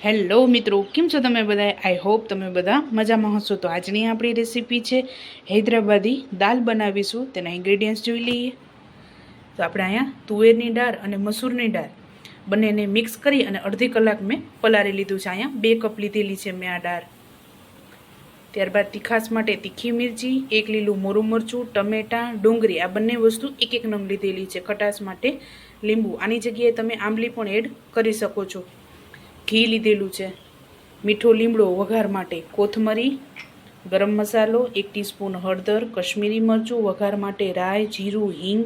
Hello મિત્રો, કેમ છો તમે બધા? આઈ હોપ તમે બધા મજામાં હશો. તો આજની આપણી રેસીપી છે હૈદરાબાદી દાલ બનાવીશું. તેના ઇન્ગ્રેડિયન્ટ્સ જોઈ લઈએ. તો આપણે અહીંયા તુવેરની દાળ અને મસૂરની દાળ બંનેને મિક્સ કરી અને અડધી કલાક મેં પલાળી લીધું છે. અહીંયા 2 કપ લીધેલી છે મેં આ દાળ. ત્યારબાદ તીખાસ માટે તીખી મિરચી, 1 લીલું મોરું મરચું, ટમેટાં, ડુંગળી આ બંને વસ્તુ 1 નંગ લીધેલી છે. ખટાશ માટે લીંબુ, આની જગ્યાએ તમે આંબલી પણ એડ કરી શકો છો. ઘી લીધેલું છે, મીઠો લીમડો વઘાર માટે, કોથમરી, ગરમ મસાલો, 1 ટીસ્પૂન હળદર, કશ્મીરી મરચું વઘાર માટે, રાઈ, જીરું, હિંગ,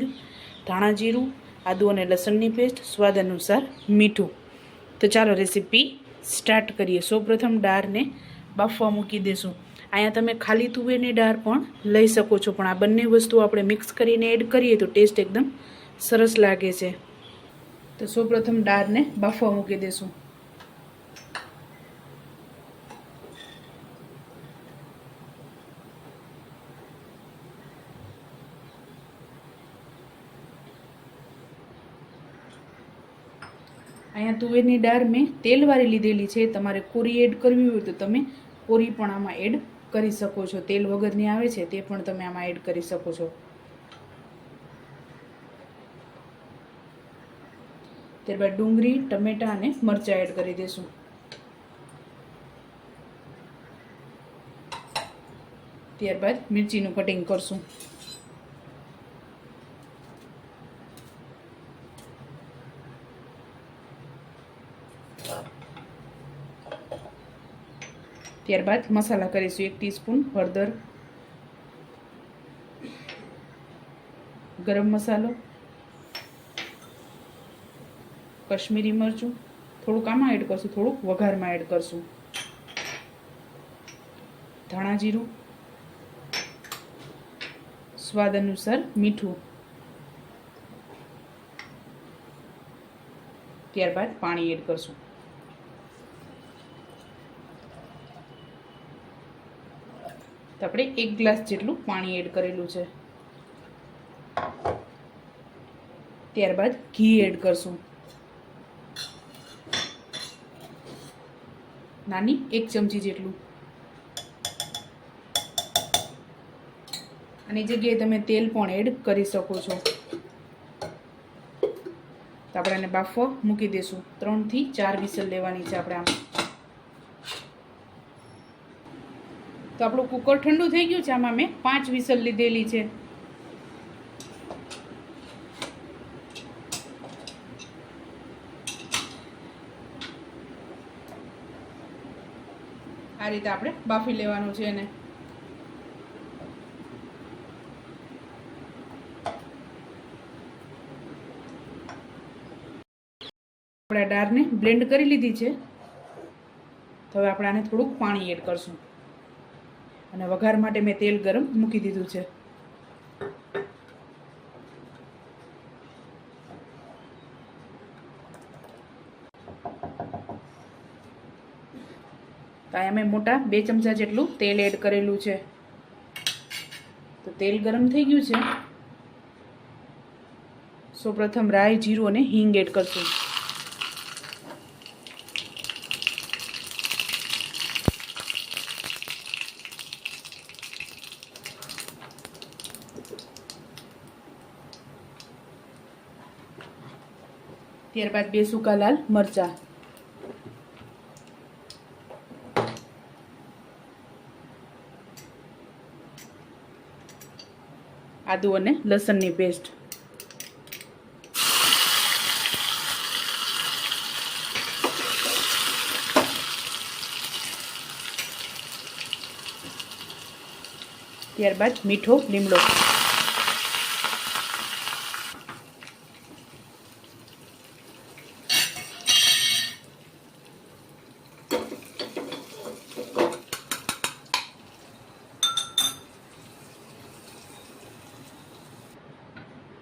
ધાણા જીરું, આદુ અને લસણની પેસ્ટ, સ્વાદ અનુસાર મીઠું. તો ચાલો રેસીપી સ્ટાર્ટ કરીએ. સૌપ્રથમ દાળને બાફવા મૂકી દેશું. અહીંયા તમે ખાલી તુવેરની દાળ પણ લઈ શકો છો, પણ આ બંને વસ્તુ આપણે મિક્સ કરીને એડ કરીએ તો ટેસ્ટ એકદમ સરસ લાગે છે. તો સૌપ્રથમ દાળને બાફવા મૂકી દેશું. અહીંયા તુવેરની દાળ મેં તેલવાળી લીધેલી છે. તમારે કોરી એડ કરવી હોય તો તમે કોરી પણ આમાં એડ કરી શકો છો. તેલ વગરની આવે છે તે પણ તમે આમાં એડ કરી શકો છો. ત્યારબાદ ડુંગળી, ટમેટાં અને મરચાં એડ કરી દઈશું. ત્યારબાદ મિરચીનું કટિંગ કરશું. ત્યારબાદ મસાલા કરીશું. 1 ટીસ્પૂન હળદર, ગરમ મસાલો, કશ્મીરી મરચું થોડુંક આમાં એડ કરશું, થોડુંક વઘારમાં એડ કરશું, ધાણા જીરું, સ્વાદ અનુસાર મીઠું. ત્યારબાદ પાણી એડ કરશું. તો આપણે 1 ગ્લાસ જેટલું પાણી એડ કરેલું છે. ત્યારબાદ ઘી એડ કરશું. નાની 1 ચમચી જેટલું. આની જગ્યાએ તમે તેલ પણ એડ કરી શકો છો. તો આપણે આને બાફવા મૂકી દઈશું. 3 થી 4 વિસલ લેવાની છે આપણે આમ. તો આપણું કુકર ઠંડુ થઈ ગયું છે. આમાં મેં 5 વિસલ લીધેલી છે. આ રીતે આપણે બાફી લેવાનું છે એને. આપણે દાળને બ્લેન્ડ કરી લીધી છે. તો હવે આપણે આને થોડુંક પાણી એડ કરશું અને વઘાર માટે મેં તેલ ગરમ મૂકી દીધું છે. તો અહીંયા મેં મોટા 2 ચમચા જેટલું તેલ એડ કરેલું છે. તો તેલ ગરમ થઈ ગયું છે. સૌપ્રથમ રાઈ, જીરું અને હિંગ એડ કરશું. ત્યારબાદ 2 સૂકા લાલ મરચાં, આદુ અને લસણની પેસ્ટ, ત્યારબાદ મીઠો લીમડો.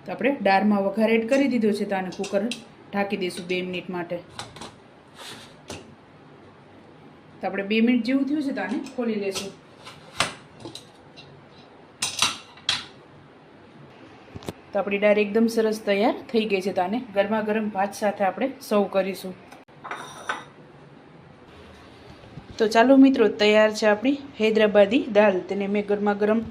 તો આપણે દાળમાં વઘાર એડ કરી દીધો છે. તો આને કુકર ઢાંકી દઈશું 2 મિનિટ માટે. તો આપણે 2 મિનિટ જેવું થયું છે તો આને ખોલી લઈશું. તો આપણી દાળ એકદમ સરસ તૈયાર થઈ ગઈ છે. તો આને ગરમા ગરમ ભાત સાથે આપણે સર્વ કરીશું. તો ચાલો મિત્રો, તૈયાર છે આપણી હૈદરાબાદી દાલ. તેને મેં ગરમા ગરમ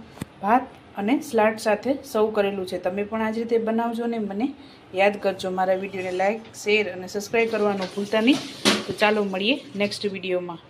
ભાત અને સલાડ સાથે સર્વ કરેલું છે. તમે પણ આ જ રીતે બનાવજો ને મને યાદ કરજો. મારા વિડીયોને લાઇક, શેર અને સબસ્ક્રાઈબ કરવાનું ભૂલતા નહીં. તો ચાલો મળીએ નેક્સ્ટ વિડીયોમાં.